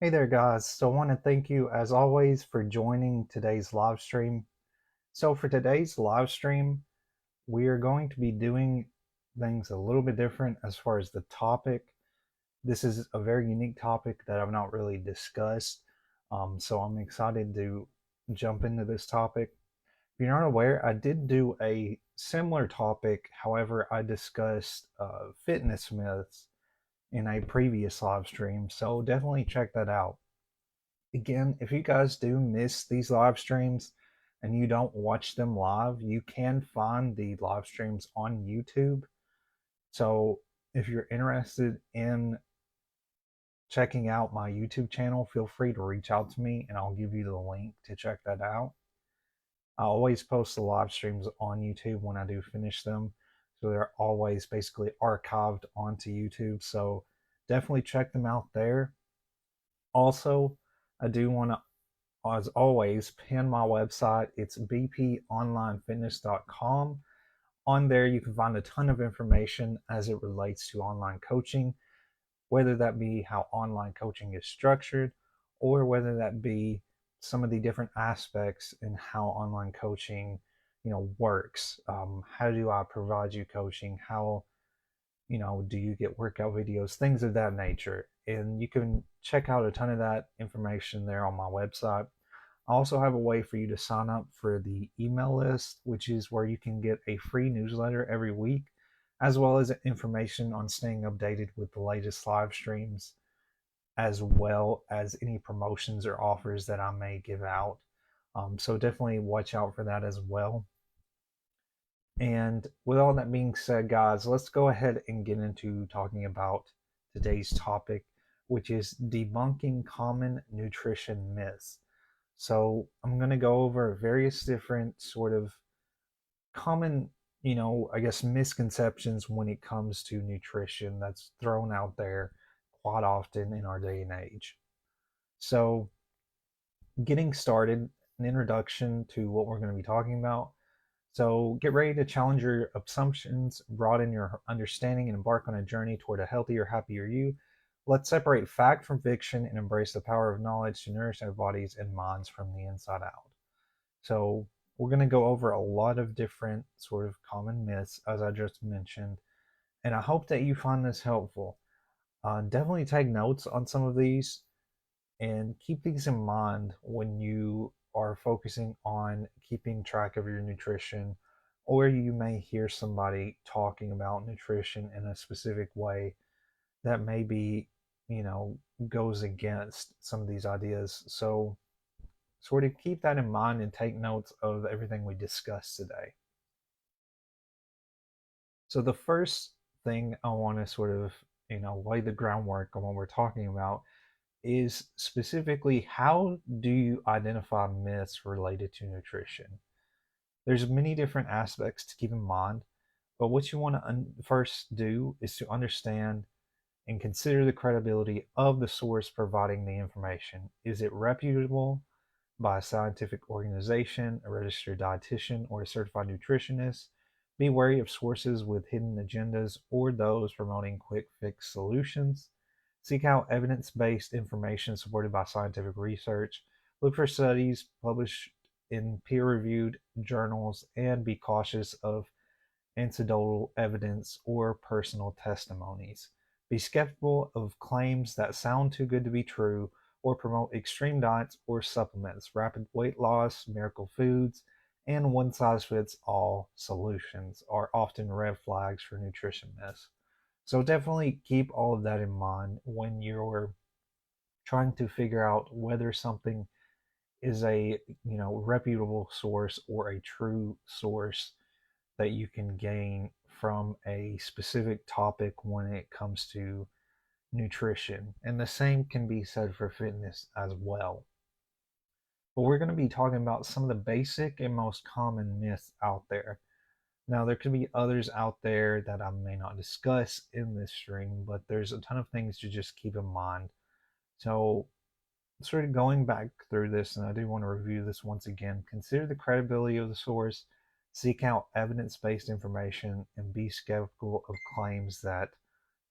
Hey there, guys. So I want to thank you, as always, for joining today's live stream. So for today's live stream, we are going to be doing things a little bit different as far as the topic. This is a very unique topic that I've not really discussed. So I'm excited to jump into this topic. If you're not aware, I did do a similar topic. However, I discussed fitness myths in a previous live stream. So definitely check that out. Again, if you guys do miss these live streams and you don't watch them live, you can find the live streams on YouTube. So if you're interested in checking out my YouTube channel, feel free to reach out to me and I'll give you the link to check that out. I always post the live streams on YouTube when I do finish them. So they're always basically archived onto YouTube. So definitely check them out there. Also, I do want to, as always, pin my website. It's bponlinefitness.com. On there, you can find a ton of information as it relates to online coaching, whether that be how online coaching is structured, or whether that be some of the different aspects in how online coaching, works. How do I provide you coaching? How do you get workout videos, things of that nature. And you can check out a ton of that information there on my website. I also have a way for you to sign up for the email list, which is where you can get a free newsletter every week, as well as information on staying updated with the latest live streams, as well as any promotions or offers that I may give out. So definitely watch out for that as well. And with all that being said, guys, let's go ahead and get into talking about today's topic, which is debunking common nutrition myths. So I'm going to go over various different sort of common, I guess misconceptions when it comes to nutrition that's thrown out there quite often in our day and age. So, getting started, an introduction to what we're going to be talking about. So get ready to challenge your assumptions, broaden your understanding, and embark on a journey toward a healthier, happier you. Let's separate fact from fiction and embrace the power of knowledge to nourish our bodies and minds from the inside out. So we're going to go over a lot of different sort of common myths, as I just mentioned, and I hope that you find this helpful. Definitely take notes on some of these and keep these in mind when you are focusing on keeping track of your nutrition, or you may hear somebody talking about nutrition in a specific way that maybe, you know, goes against some of these ideas. So, sort of keep that in mind and take notes of everything we discussed today. So, the first thing I want to sort of, lay the groundwork on what we're talking about is specifically how do you identify myths related to nutrition? There's many different aspects to keep in mind, but what you want to first do is to understand and consider the credibility of the source providing the information. Is it reputable by a scientific organization, a registered dietitian, or a certified nutritionist? Be wary of sources with hidden agendas or those promoting quick fix solutions. Seek out evidence based information supported by scientific research. Look for studies published in peer reviewed journals and be cautious of anecdotal evidence or personal testimonies. Be skeptical of claims that sound too good to be true or promote extreme diets or supplements, rapid weight loss, miracle foods, and one size fits all solutions are often red flags for nutrition myths. So definitely keep all of that in mind when you're trying to figure out whether something is a reputable source or a true source that you can gain from a specific topic when it comes to nutrition. And the same can be said for fitness as well. But we're going to be talking about some of the basic and most common myths out there. Now, there could be others out there that I may not discuss in this stream, but there's a ton of things to just keep in mind. So, sort of going back through this, and I do want to review this once again, consider the credibility of the source, seek out evidence based information, and be skeptical of claims that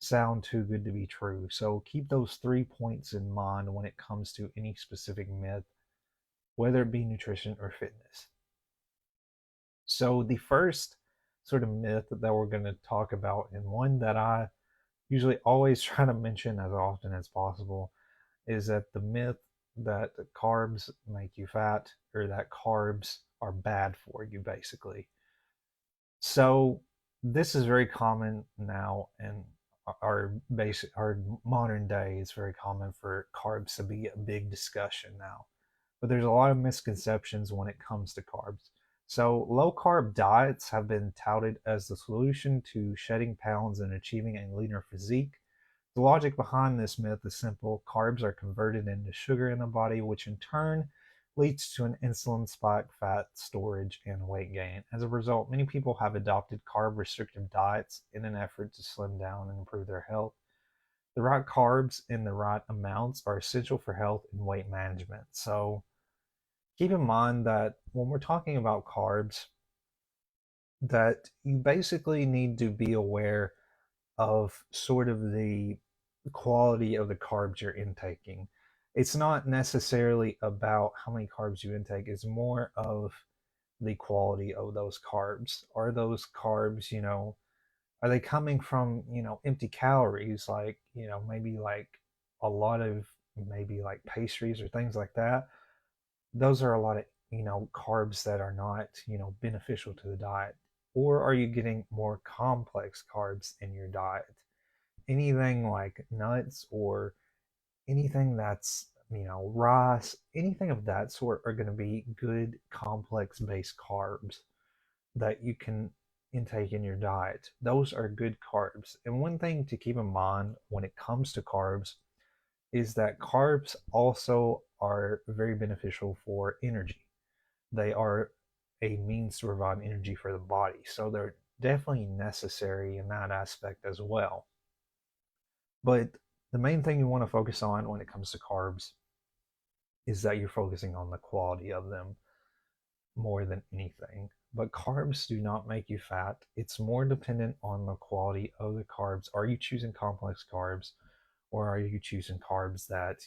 sound too good to be true. So keep those 3 points in mind when it comes to any specific myth, whether it be nutrition or fitness. So the first sort of myth that we're going to talk about, and one that I usually always try to mention as often as possible, is that the myth that carbs make you fat, or that carbs are bad for you, basically. So this is very common now in our modern day. It's very common for carbs to be a big discussion now. But there's a lot of misconceptions when it comes to carbs. So low carb diets have been touted as the solution to shedding pounds and achieving a leaner physique. The logic behind this myth is simple. Carbs are converted into sugar in the body, which in turn leads to an insulin spike, fat storage, and weight gain. As a result, many people have adopted carb restrictive diets in an effort to slim down and improve their health. The right carbs in the right amounts are essential for health and weight management. So keep in mind that when we're talking about carbs, that you basically need to be aware of sort of the quality of the carbs you're intaking. It's not necessarily about how many carbs you intake, it's more of the quality of those carbs. Are those carbs, are they coming from, empty calories, like, maybe like a lot of maybe like pastries or things like that? Those are a lot of, carbs that are not, beneficial to the diet. Or are you getting more complex carbs in your diet? Anything like nuts or anything that's, rice, anything of that sort are going to be good complex based carbs that you can intake in your diet. Those are good carbs. And one thing to keep in mind when it comes to carbs is that carbs also are very beneficial for energy. They are a means to provide energy for the body. So they're definitely necessary in that aspect as well. But the main thing you want to focus on when it comes to carbs is that you're focusing on the quality of them more than anything. But carbs do not make you fat. It's more dependent on the quality of the carbs. Are you choosing complex carbs, or are you choosing carbs that,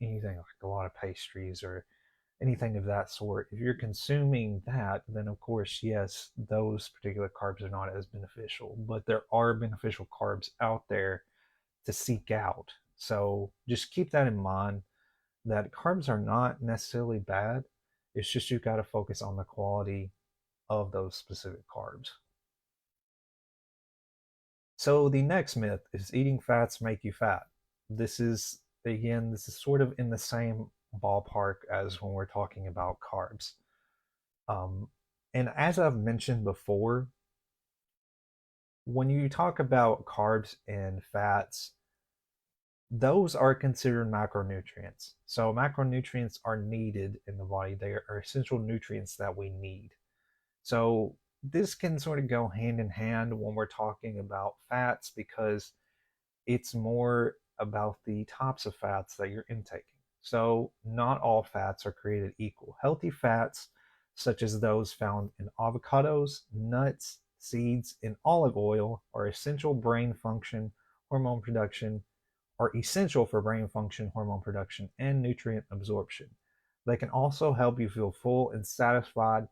anything like a lot of pastries or anything of that sort? If you're consuming that, then of course, yes, those particular carbs are not as beneficial. But there are beneficial carbs out there to seek out. So just keep that in mind, that carbs are not necessarily bad. It's just you've got to focus on the quality of those specific carbs. So the next myth is eating fats make you fat. This is sort of in the same ballpark as when we're talking about carbs. Um, and as I've mentioned before, when you talk about carbs and fats, those are considered macronutrients. So macronutrients are needed in the body. They are essential nutrients that we need. So this can sort of go hand in hand when we're talking about fats, because it's more about the types of fats that you're intaking. So not all fats are created equal. Healthy fats, such as those found in avocados, nuts, seeds, and olive oil, are essential brain function, hormone production, are essential for brain function, hormone production, and nutrient absorption. They can also help you feel full and satisfied,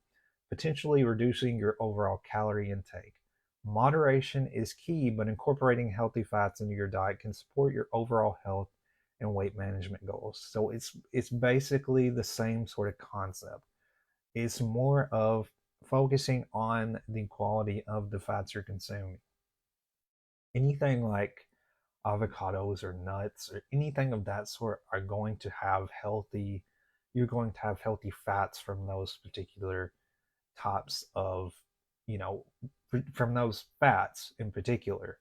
potentially reducing your overall calorie intake. Moderation is key, but incorporating healthy fats into your diet can support your overall health and weight management goals. So it's basically the same sort of concept. It's more of focusing on the quality of the fats you're consuming. Anything like avocados or nuts or anything of that sort are going to have healthy, you're going to have healthy fats from those particular types of, you know, from those fats in particular,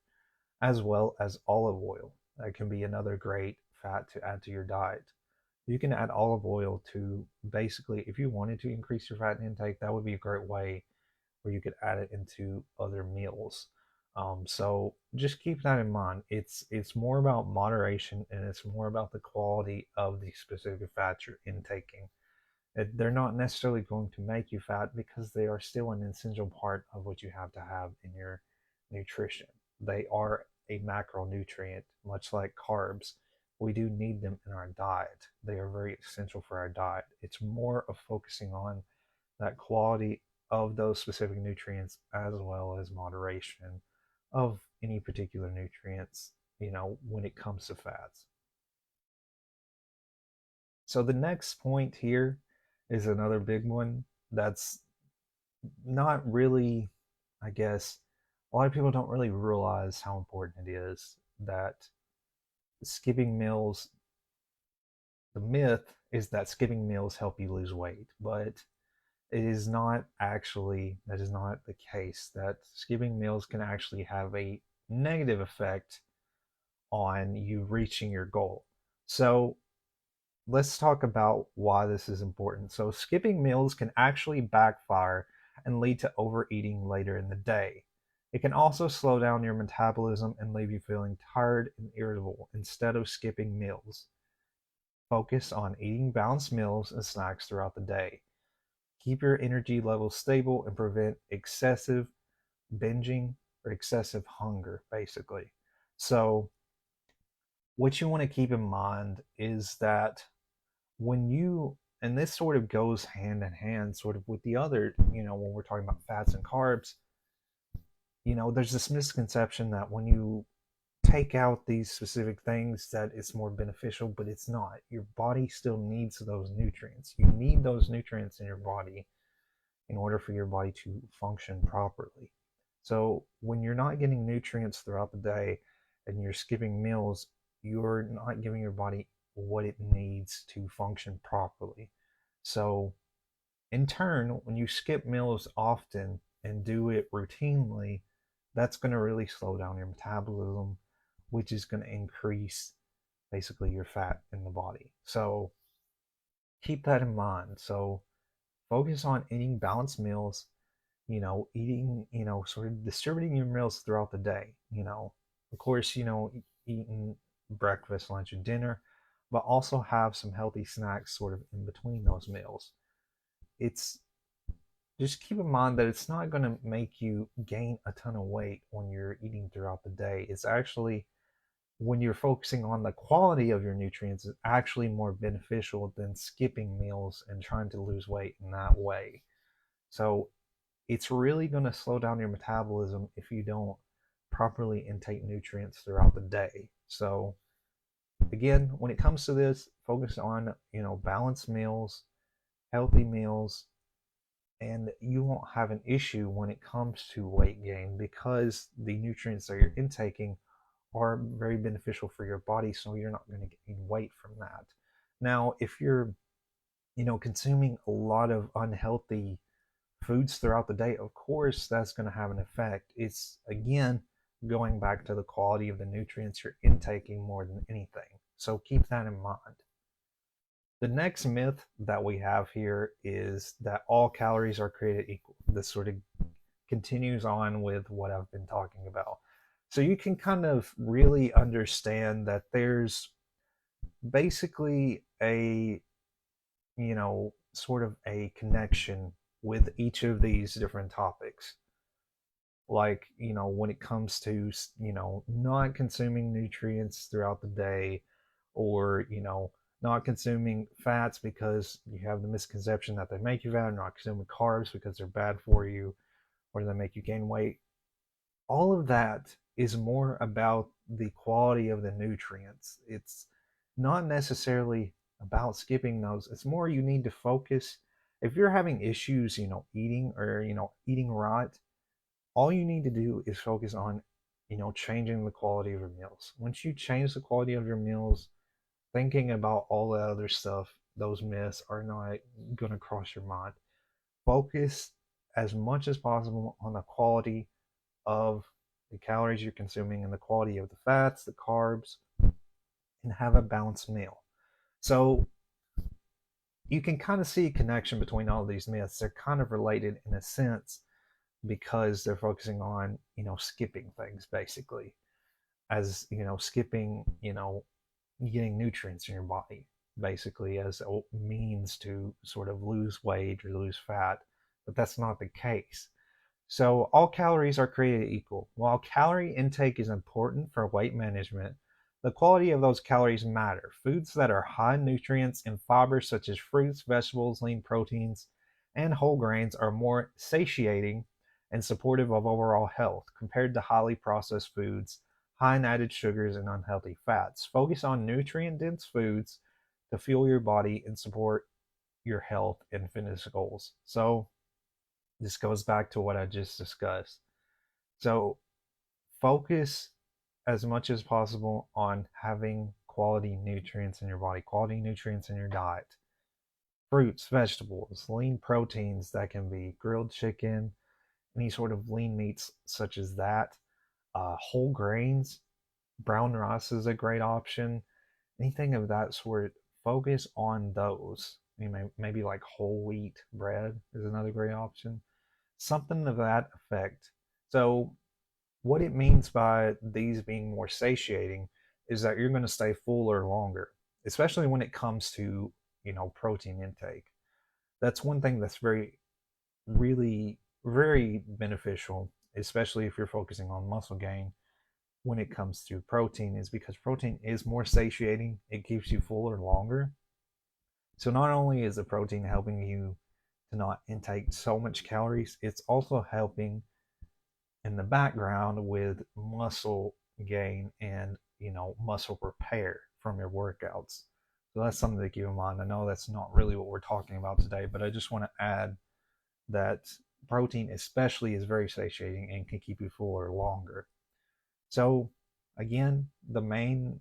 as well as olive oil. That can be another great fat to add to your diet. You can add olive oil to, basically, if you wanted to increase your fat intake, that would be a great way where you could add it into other meals. So just keep that in mind. It's more about moderation, and it's more about the quality of the specific fats you're intaking. They're not necessarily going to make you fat, because they are still an essential part of what you have to have in your nutrition. They are a macronutrient, much like carbs. We do need them in our diet. They are very essential for our diet. It's more of focusing on that quality of those specific nutrients as well as moderation of any particular nutrients, when it comes to fats. So the next point here is another big one that's not really, I guess, a lot of people don't really realize how important it is that skipping meals, the myth is that skipping meals help you lose weight, but it is not actually, that is not the case. That skipping meals can actually have a negative effect on you reaching your goal. So let's talk about why this is important. So, skipping meals can actually backfire and lead to overeating later in the day. It can also slow down your metabolism and leave you feeling tired and irritable. Instead of skipping meals, focus on eating balanced meals and snacks throughout the day. Keep your energy levels stable and prevent excessive binging or excessive hunger, basically. So, what you want to keep in mind is that when you, and this sort of goes hand in hand sort of with the other, when we're talking about fats and carbs, there's this misconception that when you take out these specific things that it's more beneficial, but it's not. Your body still needs those nutrients. You need those nutrients in your body in order for your body to function properly. So when you're not getting nutrients throughout the day and you're skipping meals, you're not giving your body what it needs to function properly. So in turn, when you skip meals often and do it routinely, that's going to really slow down your metabolism, which is going to increase basically your fat in the body. So keep that in mind. So focus on eating balanced meals, eating, sort of distributing your meals throughout the day, of course, eating breakfast, lunch, and dinner, but also have some healthy snacks sort of in between those meals. It's just keep in mind that it's not going to make you gain a ton of weight when you're eating throughout the day. It's actually, when you're focusing on the quality of your nutrients, is actually more beneficial than skipping meals and trying to lose weight in that way. So it's really going to slow down your metabolism if you don't properly intake nutrients throughout the day. So again, when it comes to this, focus on, balanced meals, healthy meals, and you won't have an issue when it comes to weight gain because the nutrients that you're intaking are very beneficial for your body, so you're not going to gain weight from that. Now, if you're, consuming a lot of unhealthy foods throughout the day, of course, that's going to have an effect. It's, again, going back to the quality of the nutrients you're intaking more than anything. So keep that in mind. The next myth that we have here is that all calories are created equal. This sort of continues on with what I've been talking about. So you can kind of really understand that there's basically a, sort of a connection with each of these different topics. Like, when it comes to, not consuming nutrients throughout the day, or, not consuming fats because you have the misconception that they make you fat, or not consuming carbs because they're bad for you, or they make you gain weight. All of that is more about the quality of the nutrients. It's not necessarily about skipping those. It's more you need to focus. If you're having issues, eating, or, eating right, all you need to do is focus on, changing the quality of your meals. Once you change the quality of your meals, thinking about all the other stuff, those myths are not going to cross your mind. Focus as much as possible on the quality of the calories you're consuming and the quality of the fats, the carbs, and have a balanced meal. So you can kind of see a connection between all these myths. They're kind of related in a sense because they're focusing on, skipping things basically, as, skipping, getting nutrients in your body basically as a means to sort of lose weight or lose fat. But that's not the case. So, all calories are created equal. While calorie intake is important for weight management, the quality of those calories matter. Foods that are high in nutrients and fibers, such as fruits, vegetables, lean proteins, and whole grains, are more satiating and supportive of overall health compared to highly processed foods, high in added sugars, and unhealthy fats. Focus on nutrient dense foods to fuel your body and support your health and fitness goals. So, this goes back to what I just discussed. So focus as much as possible on having quality nutrients in your body, quality nutrients in your diet. Fruits, vegetables, lean proteins that can be grilled chicken, any sort of lean meats such as that. Whole grains, brown rice is a great option. Anything of that sort, focus on those. Maybe like whole wheat bread is another great option, something of that effect. So, what it means by these being more satiating is that you're going to stay fuller longer, especially when it comes to, protein intake. That's one thing that's really, very beneficial, especially if you're focusing on muscle gain when it comes to protein, is because protein is more satiating. It keeps you fuller longer. So, not only is the protein helping you to not intake so much calories, it's also helping in the background with muscle gain and muscle repair from your workouts. So that's something to keep in mind. I know that's not really what we're talking about today, but I just want to add that protein especially is very satiating and can keep you fuller longer. So again, the main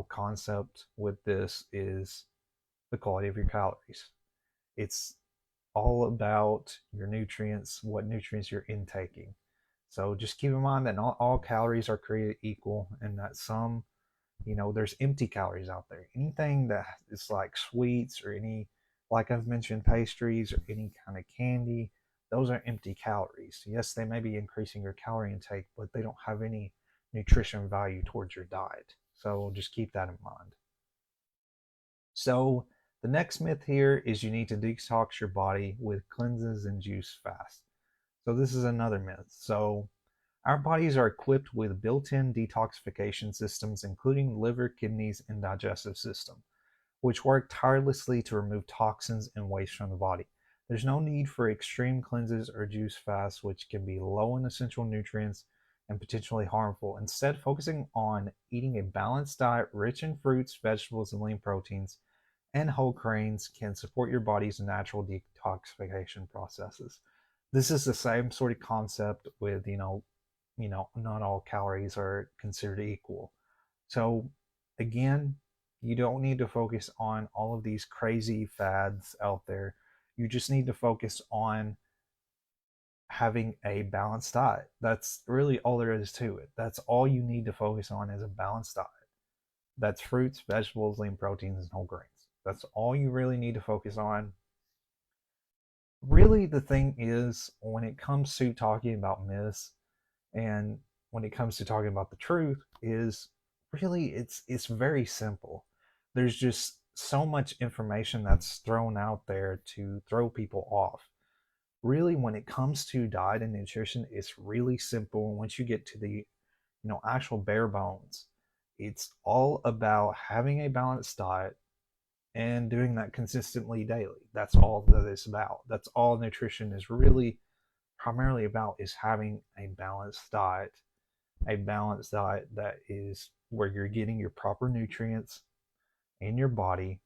concept with this is the quality of your calories. It's all about your nutrients, what nutrients you're intaking. So just keep in mind that not all calories are created equal, and that some, there's empty calories out there. Anything that is like sweets or any, like I've mentioned, pastries or any kind of candy, those are empty calories. Yes, they may be increasing your calorie intake, but they don't have any nutrition value towards your diet. So just keep that in mind. So the next myth here is you need to detox your body with cleanses and juice fast. So this is another myth. So our bodies are equipped with built-in detoxification systems, including liver, kidneys, and digestive system, which work tirelessly to remove toxins and waste from the body. There's no need for extreme cleanses or juice fasts, which can be low in essential nutrients and potentially harmful. Instead, focusing on eating a balanced diet rich in fruits, vegetables, and lean proteins and whole grains can support your body's natural detoxification processes. This is the same sort of concept with, not all calories are considered equal. So again, you don't need to focus on all of these crazy fads out there. You just need to focus on having a balanced diet. That's really all there is to it. That's all you need to focus on is a balanced diet. That's fruits, vegetables, lean proteins, and whole grains. That's all you really need to focus on. Really, the thing is, when it comes to talking about myths and when it comes to talking about the truth, is really it's very simple. There's just so much information that's thrown out there to throw people off. Really, when it comes to diet and nutrition, it's really simple. Once you get to the actual bare bones, it's all about having a balanced diet and doing that consistently daily. That's all that it's about. That's all nutrition is really primarily about, is having a balanced diet that is where you're getting your proper nutrients in your body,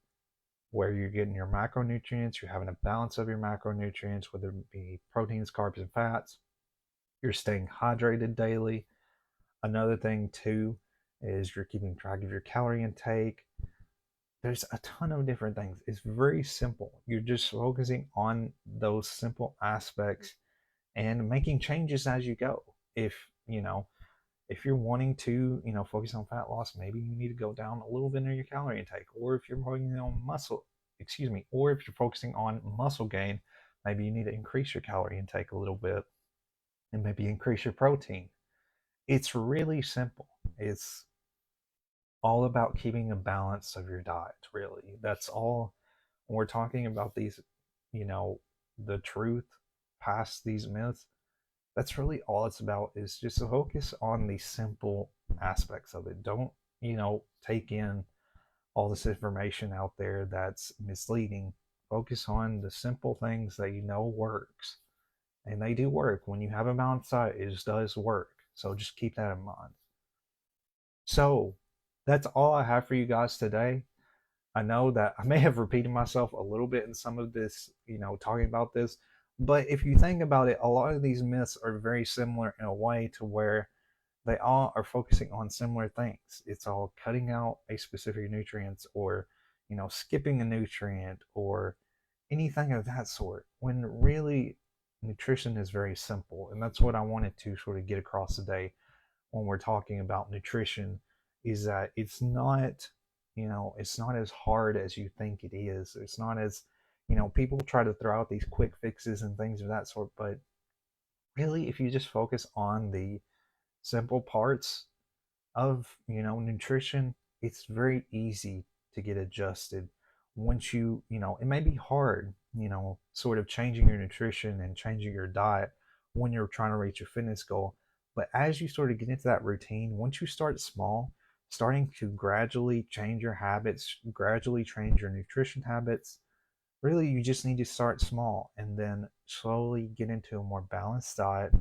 where you're getting your macronutrients, you're having a balance of your macronutrients, whether it be proteins, carbs, and fats. You're staying hydrated daily. Another thing too is you're keeping track of your calorie intake. There's a ton of different things. It's very simple. You're just focusing on those simple aspects and making changes as you go. If if you're wanting to focus on fat loss, maybe you need to go down a little bit in your calorie intake. Or if you're focusing on or if you're focusing on muscle gain, maybe you need to increase your calorie intake a little bit and maybe increase your protein. It's really simple. It's all about keeping a balance of your diet, really. That's all. When we're talking about these, you know, the truth past these myths, That's really all it's about, is just to focus on the simple aspects of it. Don't, take in all this information out there that's misleading. Focus on the simple things that you know works. And they do work. When you have a balanced diet, it just does work. So just keep that in mind. So that's all I have for you guys today. I know that I may have repeated myself a little bit in some of this, talking about this, but if you think about it, a lot of these myths are very similar in a way to where they all are focusing on similar things. It's all cutting out a specific nutrients, or, skipping a nutrient, or anything of that sort, when really nutrition is very simple. And that's what I wanted to sort of get across today when we're talking about nutrition, is that it's not as hard as you think it is. It's not as, people try to throw out these quick fixes and things of that sort, but really, if you just focus on the simple parts of, nutrition, it's very easy to get adjusted. Once it may be hard, sort of changing your nutrition and changing your diet when you're trying to reach a fitness goal. But as you sort of get into that routine, once you start small, starting to gradually change your habits, gradually change your nutrition habits, really you just need to start small and then slowly get into a more balanced diet,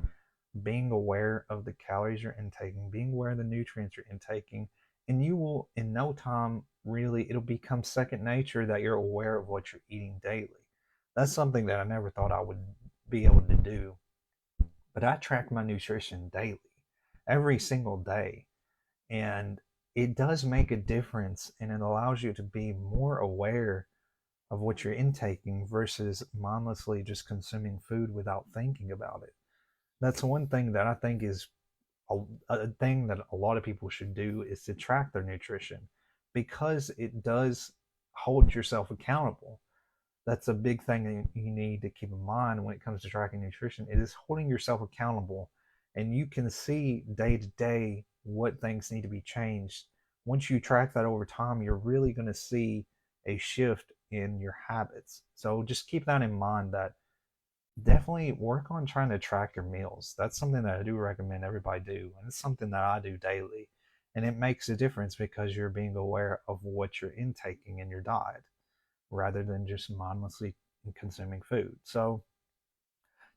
being aware of the calories you're intaking, being aware of the nutrients you're intaking, and you will, in no time, really, it'll become second nature that you're aware of what you're eating daily. That's something that I never thought I would be able to do, but I track my nutrition daily, every single day, and it does make a difference, and it allows you to be more aware of what you're intaking versus mindlessly just consuming food without thinking about it. That's one thing that I think is a thing that a lot of people should do, is to track their nutrition, because it does hold yourself accountable. That's a big thing that you need to keep in mind when it comes to tracking nutrition. It is holding yourself accountable, and you can see day to day what things need to be changed. Once you track that over time, you're really going to see a shift in your habits. So just keep that in mind, that definitely work on trying to track your meals. That's something that I do recommend everybody do, and it's something that I do daily. And it makes a difference because you're being aware of what you're intaking in your diet rather than just mindlessly consuming food. So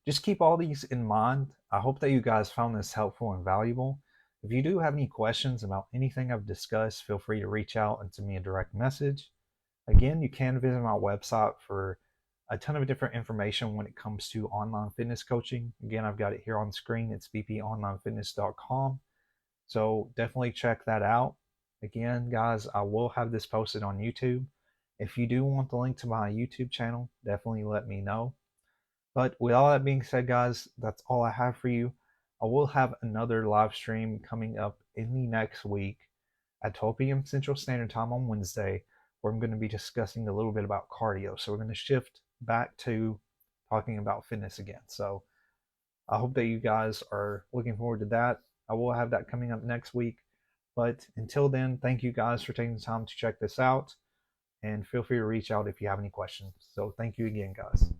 just keep all these in mind. I hope that you guys found this helpful and valuable. If you do have any questions about anything I've discussed, feel free to reach out and send me a direct message. Again, you can visit my website for a ton of different information when it comes to online fitness coaching. Again, I've got it here on screen. It's bponlinefitness.com. So definitely check that out. Again, guys, I will have this posted on YouTube. If you do want the link to my YouTube channel, definitely let me know. But with all that being said, guys, that's all I have for you. I will have another live stream coming up in the next week at 12 p.m. Central Standard Time on Wednesday, where I'm going to be discussing a little bit about cardio. So we're going to shift back to talking about fitness again. So I hope that you guys are looking forward to that. I will have that coming up next week. But until then, thank you guys for taking the time to check this out. And feel free to reach out if you have any questions. So thank you again, guys.